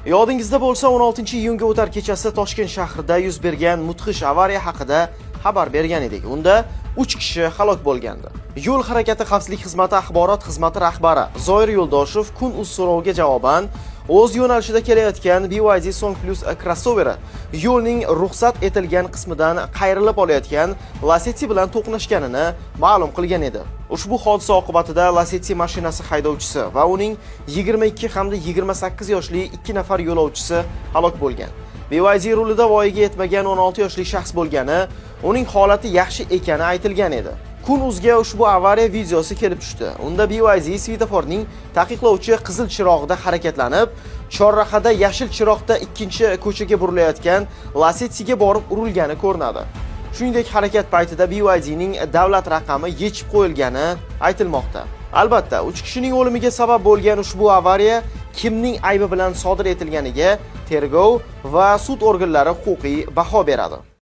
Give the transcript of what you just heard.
Yodingizda bo'lsa, 16-iyunga o'tar kechasi Toshkent shahrida yuz bergan mudhish avariya haqida xabar bergan edik. Unda 3 kishi halok bo'lgandi. Yo'l harakati xavfsizlik xizmati axborot xizmati rahbari Zoir Yo'ldoshev kun.uz so'roviga javoban o'z yo'nalishida kelayotgan BYD Song Plus crossoveri yo'lning ruxsat etilgan qismidan qayrilib olayotgan Lacetti bilan to'qnashganini ma'lum qilgan edi. Ushbu hodisa oqibatida Lacetti mashinasi haydovchisi va uning 22 hamda 28 yoshli 2 nafar yo'lovchisi halok bo'lgan. BYD rulida voyaga yetmagan 16 yoshli shaxs bo'lgani, uning holati yaxshi ekani aytilgan edi. Kun.uzga ushbu avariya videosi kelib tushdi. Unda BYD svetoforning taqiqlovchi qizil chirog'ida harakatlanib, chorrahada yashil chiroqda ikkinchi ko'chaga burilayotgan Lacetti'ga borib urilgani ko'rinadi. Shuningdek, harakat paytida BYDning davlat raqami yechib qo'yilgani aytilmoqda. Albatta, 3 kishining o'limiga sabab bo'lgan ushbu avariya kimning aybi bilan sodir etilganiga tergov va sud organlari huquqiy baho beradi.